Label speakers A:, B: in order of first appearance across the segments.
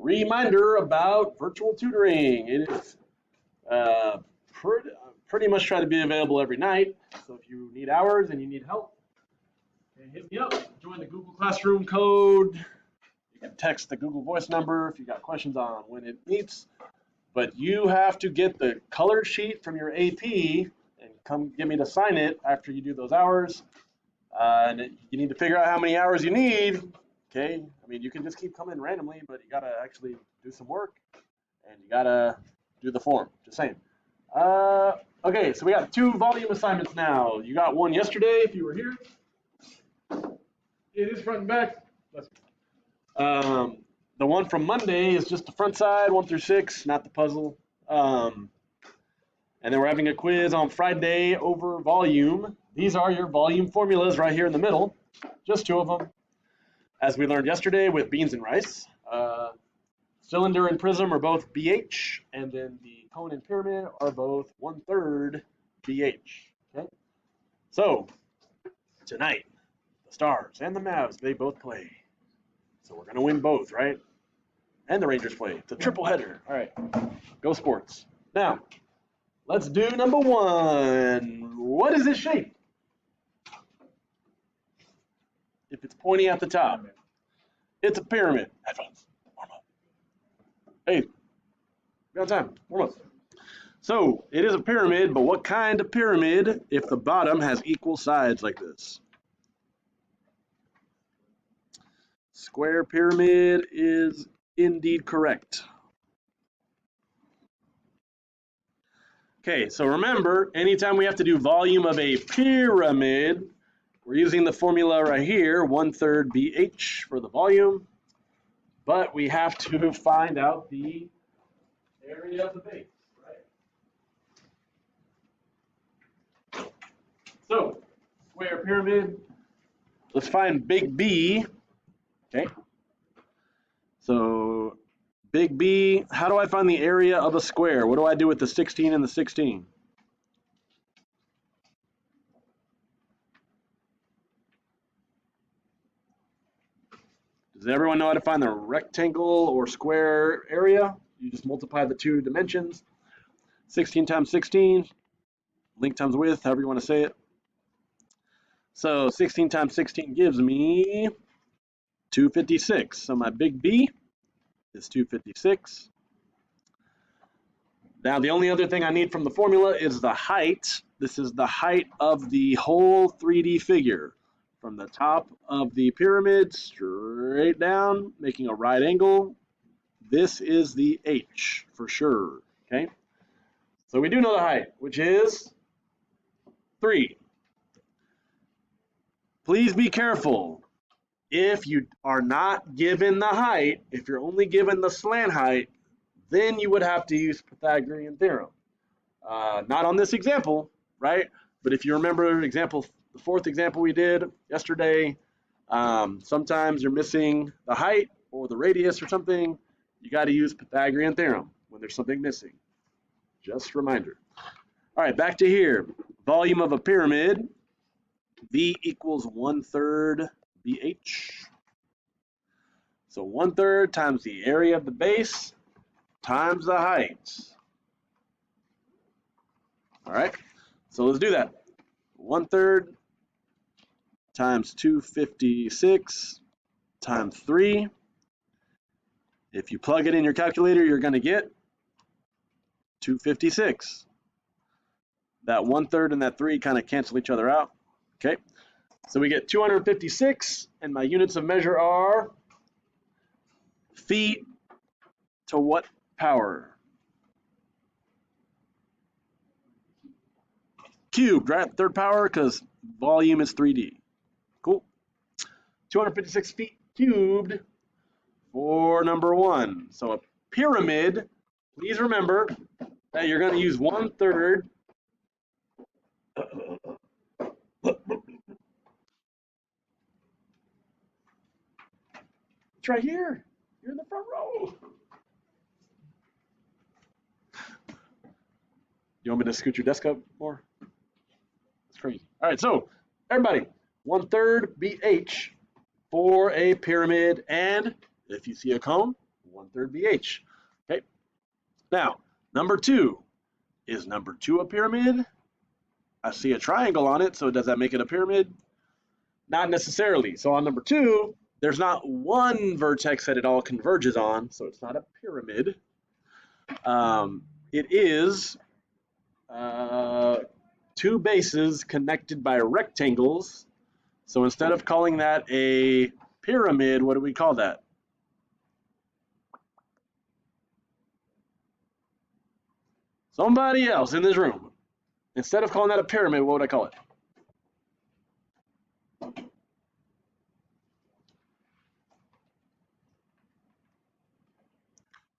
A: Reminder about virtual tutoring. It is pretty much try to be available every night. So if you need hours and you need help, hit me up. Join the Google Classroom code. You can text the Google Voice number if you got questions on when it meets. But you have to get the color sheet from your AP and come get me to sign it after you do those hours. And you need to figure out how many hours you need. Okay, I mean, you can just keep coming randomly, but you gotta actually do some work, and you gotta do the form. Just saying. Okay, so we got 2 volume assignments now. You got one yesterday if you were here. It is front and back. The one from Monday is just the front side, 1 through 6, not the puzzle. And then we're having a quiz on Friday over volume. These are your volume formulas right here in the middle, just 2 of them. As we learned yesterday with beans and rice, cylinder and prism are both BH, and then the cone and pyramid are both 1/3 BH. Okay, so tonight the Stars and the Mavs, they both play, so we're gonna win both, right? And the Rangers play. It's a triple header. All right, go sports. Now let's do number 1. What is this shape? If it's pointy at the top, it's a pyramid. Headphones, warm up. Hey, we got time, warm up. So it is a pyramid, but what kind of pyramid if the bottom has equal sides like this? Square pyramid is indeed correct. Okay, so remember, anytime we have to do volume of a pyramid, we're using the formula right here, 1/3 BH for the volume, but we have to find out the area of the base, right? So, square pyramid, let's find big B, okay? So, big B, how do I find the area of a square? What do I do with the 16 and the 16? Does everyone know how to find the rectangle or square area? You just multiply the 2 dimensions. 16 times 16, length times width, however you want to say it. So 16 times 16 gives me 256. So my big B is 256. Now the only other thing I need from the formula is the height. This is the height of the whole 3D figure. From the top of the pyramid straight down, making a right angle. This is the H for sure, okay? So we do know the height, which is 3. Please be careful. If you are not given the height, if you're only given the slant height, then you would have to use Pythagorean theorem. Not on this example, right? But if you remember example, the 4th example we did yesterday, sometimes you're missing the height or the radius or something. You got to use Pythagorean theorem when there's something missing. Just a reminder. All right, back to here. Volume of a pyramid, V equals 1/3 BH. So 1/3 times the area of the base times the height. All right, so let's do that. 1/3 times 256 times 3. If you plug it in your calculator, you're going to get 256. That 1/3 and that 3 kind of cancel each other out. Okay, so we get 256, and my units of measure are feet to what power? Cubed, right? 3rd power, because volume is 3D. Cool. 256 feet cubed for number 1. So a pyramid, please remember that you're going to use 1/3. It's right here. You're in the front row. You want me to scoot your desk up more? It's crazy. All right, so everybody, 1/3 BH for a pyramid, and if you see a cone, 1/3 1/3 BH. Okay. Now, number 2. Is number 2 a pyramid? I see a triangle on it, so does that make it a pyramid? Not necessarily. So on number 2, there's not one vertex that it all converges on, so it's not a pyramid. It is 2 bases connected by rectangles. So instead of calling that a pyramid, what do we call that? Somebody else in this room. Instead of calling that a pyramid, what would I call it?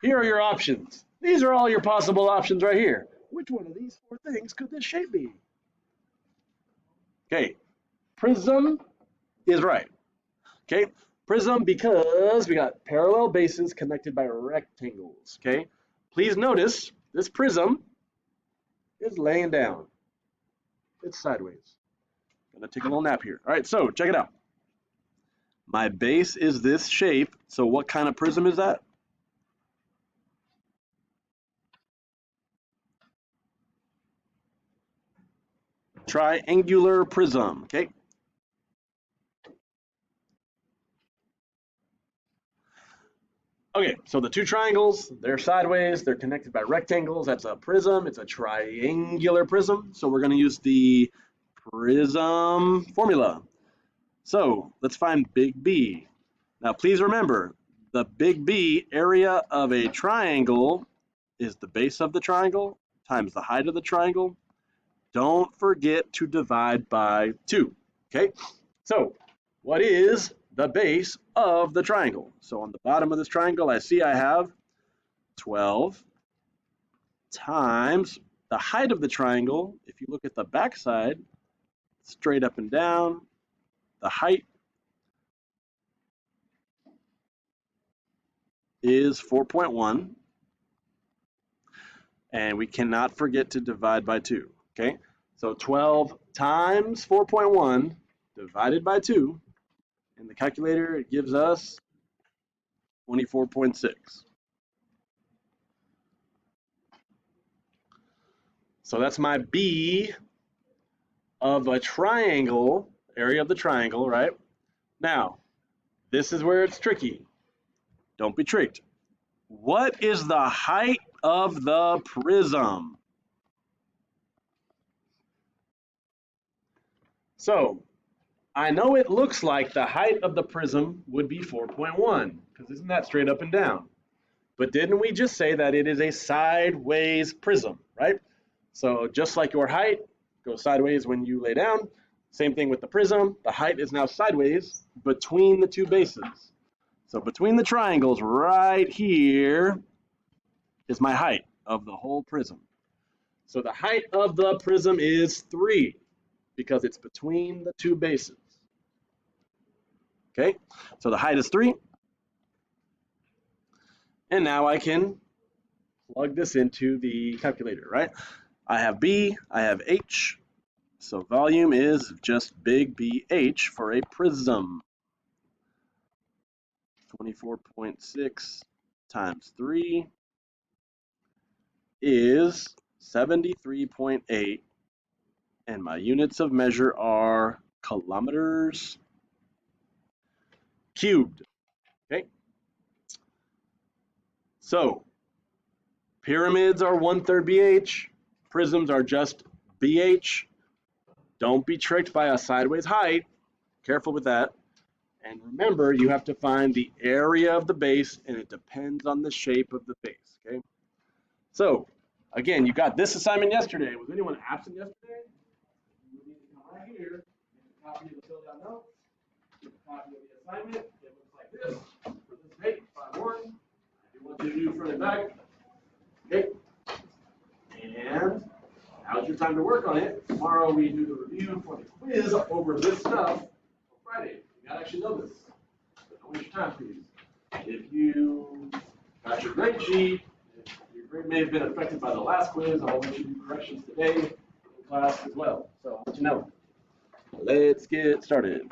A: Here are your options. These are all your possible options right here. Which one of these 4 things could this shape be? Okay, prism is right. Okay, prism because we got parallel bases connected by rectangles. Okay, please notice this prism is laying down. It's sideways. Gonna take a little nap here. All right, so check it out. My base is this shape. So what kind of prism is that? Triangular prism. Okay. Okay, so the 2 triangles, they're sideways, they're connected by rectangles. That's a prism. It's a triangular prism. So we're going to use the prism formula. So let's find big B. Now please remember, the big B area of a triangle is the base of the triangle times the height of the triangle. Don't forget to divide by 2. Okay, so what is the base of the triangle? So on the bottom of this triangle, I see I have 12 times the height of the triangle. If you look at the back side, straight up and down, the height is 4.1. And we cannot forget to divide by 2. Okay, so 12 times 4.1 divided by 2. In the calculator, it gives us 24.6. So that's my B of a triangle, area of the triangle, right? Now, this is where it's tricky. Don't be tricked. What is the height of the prism? So, I know it looks like the height of the prism would be 4.1, because isn't that straight up and down? But didn't we just say that it is a sideways prism, right? So just like your height goes sideways when you lay down, same thing with the prism. The height is now sideways between the 2 bases. So between the triangles right here is my height of the whole prism. So the height of the prism is 3 because it's between the 2 bases. Okay, so the height is 3. And now I can plug this into the calculator, right? I have B, I have H. So volume is just big BH for a prism. 24.6 times 3 is 73.8. And my units of measure are kilometers cubed. Okay. So pyramids are 1/3 BH. Prisms are just BH. Don't be tricked by a sideways height. Careful with that. And remember, you have to find the area of the base, and it depends on the shape of the base. Okay. So again, you got this assignment yesterday. Was anyone absent yesterday? You need to come right here, make a copy of the filled out notes, make a copy of the assignment. It looks like this for this date, 5/1. I do want you to do front and back. Okay. And now's your time to work on it. Tomorrow we do the review for the quiz over this stuff on Friday. You gotta actually know this. So don't waste your time, please. If you got your grade sheet, if your grade may have been affected by the last quiz, I'll let you do corrections today in class as well. So I'll let you know. Let's get started.